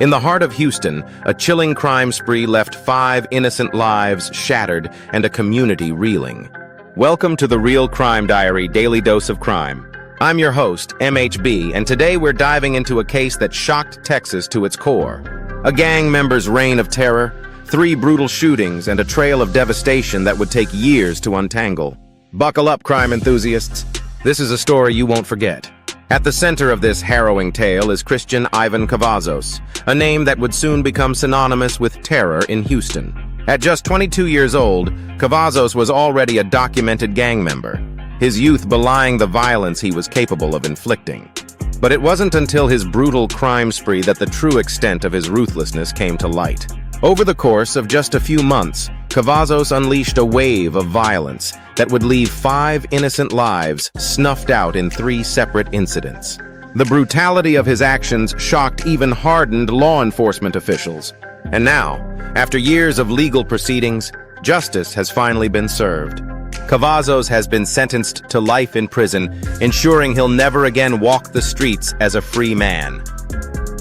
In the heart of Houston, a chilling crime spree left 5 innocent lives shattered and a community reeling. Welcome to the Real Crime Diary Daily Dose of Crime. I'm your host, MHB, and today we're diving into a case that shocked Texas to its core. A gang member's reign of terror, 3 brutal shootings, and a trail of devastation that would take years to untangle. Buckle up, crime enthusiasts. This is a story you won't forget. At the center of this harrowing tale is Christian Ivan Cavazos, a name that would soon become synonymous with terror in Houston. At just 22 years old, Cavazos was already a documented gang member, his youth belying the violence he was capable of inflicting. But it wasn't until his brutal crime spree that the true extent of his ruthlessness came to light. Over the course of just a few months, Cavazos unleashed a wave of violence that would leave 5 innocent lives snuffed out in 3 separate incidents. The brutality of his actions shocked even hardened law enforcement officials. And now, after years of legal proceedings, justice has finally been served. Cavazos has been sentenced to life in prison, ensuring he'll never again walk the streets as a free man.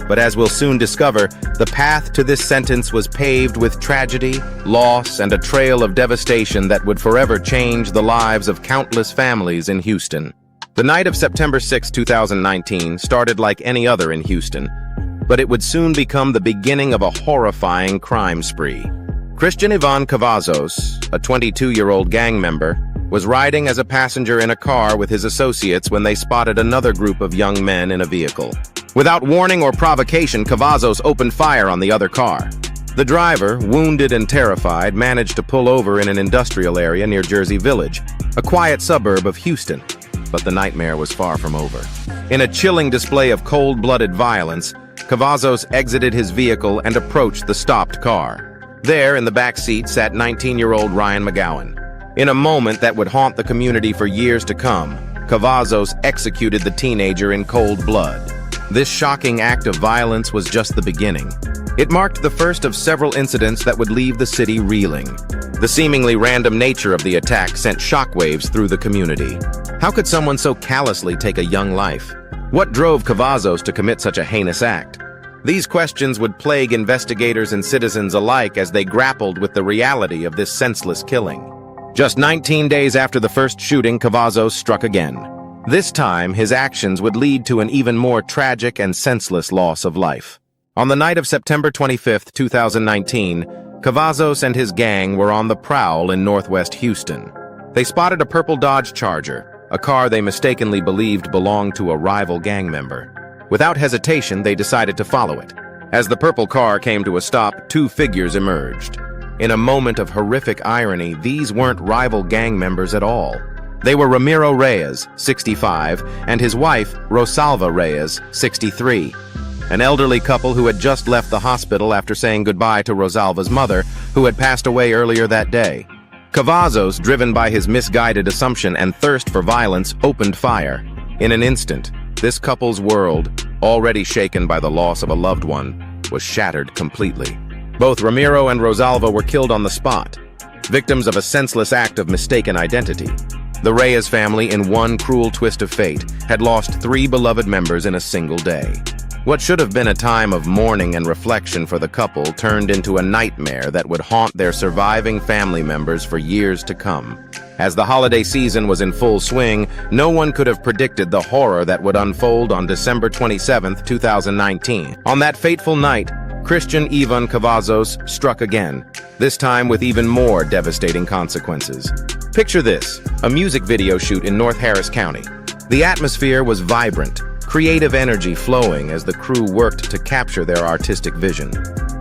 But as we'll soon discover, the path to this sentence was paved with tragedy, loss, and a trail of devastation that would forever change the lives of countless families in Houston. The night of September 6, 2019 started like any other in Houston, but it would soon become the beginning of a horrifying crime spree. Christian Ivan Cavazos, a 22-year-old gang member, was riding as a passenger in a car with his associates when they spotted another group of young men in a vehicle. Without warning or provocation, Cavazos opened fire on the other car. The driver, wounded and terrified, managed to pull over in an industrial area near Jersey Village, a quiet suburb of Houston. But the nightmare was far from over. In a chilling display of cold-blooded violence, Cavazos exited his vehicle and approached the stopped car. There, in the back seat, sat 19-year-old Ryan McGowan. In a moment that would haunt the community for years to come, Cavazos executed the teenager in cold blood. This shocking act of violence was just the beginning. It marked the first of several incidents that would leave the city reeling. The seemingly random nature of the attack sent shockwaves through the community. How could someone so callously take a young life? What drove Cavazos to commit such a heinous act? These questions would plague investigators and citizens alike as they grappled with the reality of this senseless killing. Just 19 days after the first shooting, Cavazos struck again. This time, his actions would lead to an even more tragic and senseless loss of life. On the night of September 25, 2019, Cavazos and his gang were on the prowl in northwest Houston. They spotted a purple Dodge Charger, a car they mistakenly believed belonged to a rival gang member. Without hesitation, they decided to follow it. As the purple car came to a stop, 2 figures emerged. In a moment of horrific irony, these weren't rival gang members at all. They were Ramiro Reyes, 65, and his wife, Rosalva Reyes, 63, an elderly couple who had just left the hospital after saying goodbye to Rosalva's mother, who had passed away earlier that day. Cavazos, driven by his misguided assumption and thirst for violence, opened fire. In an instant, this couple's world, already shaken by the loss of a loved one, was shattered completely. Both Ramiro and Rosalva were killed on the spot, victims of a senseless act of mistaken identity. The Reyes family, in one cruel twist of fate, had lost 3 beloved members in a single day. What should have been a time of mourning and reflection for the couple turned into a nightmare that would haunt their surviving family members for years to come. As the holiday season was in full swing, no one could have predicted the horror that would unfold on December 27, 2019. On that fateful night, Christian Ivan Cavazos struck again, this time with even more devastating consequences. Picture this, a music video shoot in North Harris County. The atmosphere was vibrant, creative energy flowing as the crew worked to capture their artistic vision.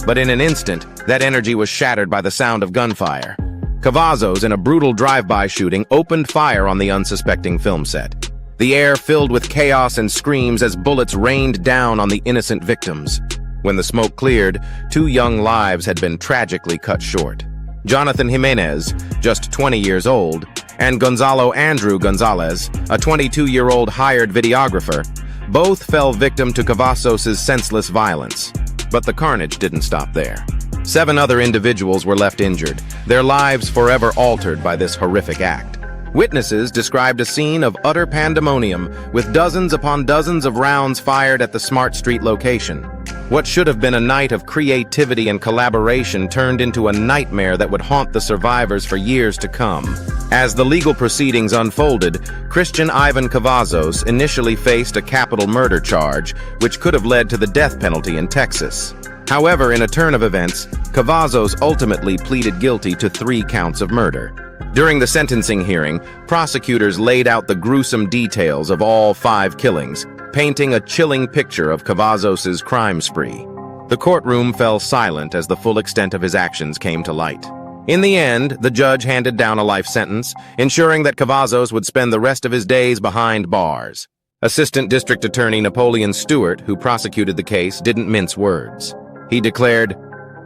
But in an instant, that energy was shattered by the sound of gunfire. Cavazos, in a brutal drive-by shooting, opened fire on the unsuspecting film set. The air filled with chaos and screams as bullets rained down on the innocent victims. When the smoke cleared, 2 young lives had been tragically cut short. Jonathan Jimenez, just 20 years old, and Gonzalo Andrew Gonzalez, a 22-year-old hired videographer, both fell victim to Cavazos' senseless violence. But the carnage didn't stop there. 7 other individuals were left injured, their lives forever altered by this horrific act. Witnesses described a scene of utter pandemonium with dozens upon dozens of rounds fired at the Smart Street location. What should have been a night of creativity and collaboration turned into a nightmare that would haunt the survivors for years to come. As the legal proceedings unfolded, Christian Ivan Cavazos initially faced a capital murder charge, which could have led to the death penalty in Texas. However, in a turn of events, Cavazos ultimately pleaded guilty to 3 counts of murder. During the sentencing hearing, prosecutors laid out the gruesome details of all 5 killings, painting a chilling picture of Cavazos' crime spree. The courtroom fell silent as the full extent of his actions came to light. In the end, the judge handed down a life sentence, ensuring that Cavazos would spend the rest of his days behind bars. Assistant District Attorney Napoleon Stewart, who prosecuted the case, didn't mince words. He declared,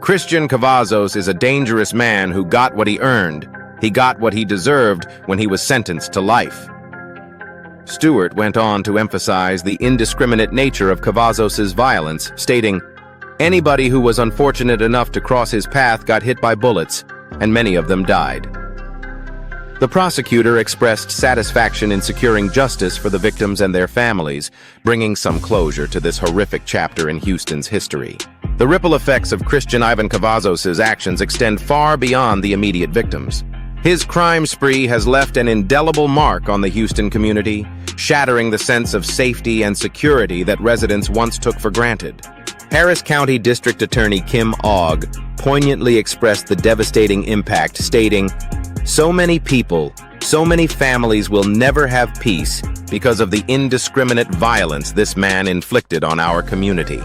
"Christian Cavazos is a dangerous man who got what he earned. He got what he deserved when he was sentenced to life." Stewart went on to emphasize the indiscriminate nature of Cavazos' violence, stating, "Anybody who was unfortunate enough to cross his path got hit by bullets, and many of them died." The prosecutor expressed satisfaction in securing justice for the victims and their families, bringing some closure to this horrific chapter in Houston's history. The ripple effects of Christian Ivan Cavazos' actions extend far beyond the immediate victims. His crime spree has left an indelible mark on the Houston community, shattering the sense of safety and security that residents once took for granted. Harris County District Attorney Kim Ogg poignantly expressed the devastating impact, stating, "So many people, so many families will never have peace because of the indiscriminate violence this man inflicted on our community."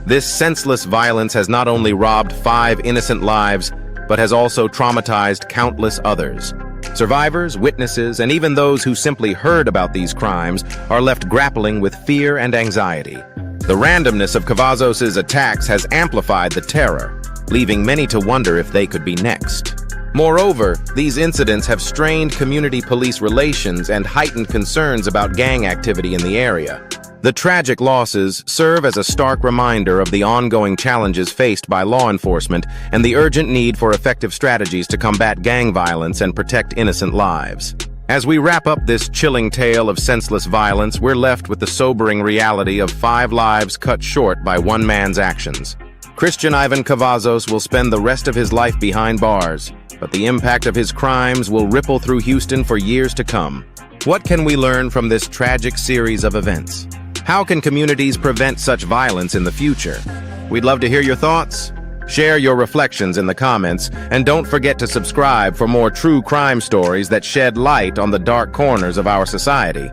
This senseless violence has not only robbed 5 innocent lives, but has also traumatized countless others. Survivors, witnesses, and even those who simply heard about these crimes are left grappling with fear and anxiety. The randomness of Cavazos' attacks has amplified the terror, leaving many to wonder if they could be next. Moreover, these incidents have strained community-police relations and heightened concerns about gang activity in the area. The tragic losses serve as a stark reminder of the ongoing challenges faced by law enforcement and the urgent need for effective strategies to combat gang violence and protect innocent lives. As we wrap up this chilling tale of senseless violence, we're left with the sobering reality of 5 lives cut short by one man's actions. Christian Ivan Cavazos will spend the rest of his life behind bars, but the impact of his crimes will ripple through Houston for years to come. What can we learn from this tragic series of events? How can communities prevent such violence in the future? We'd love to hear your thoughts. Share your reflections in the comments, and don't forget to subscribe for more true crime stories that shed light on the dark corners of our society.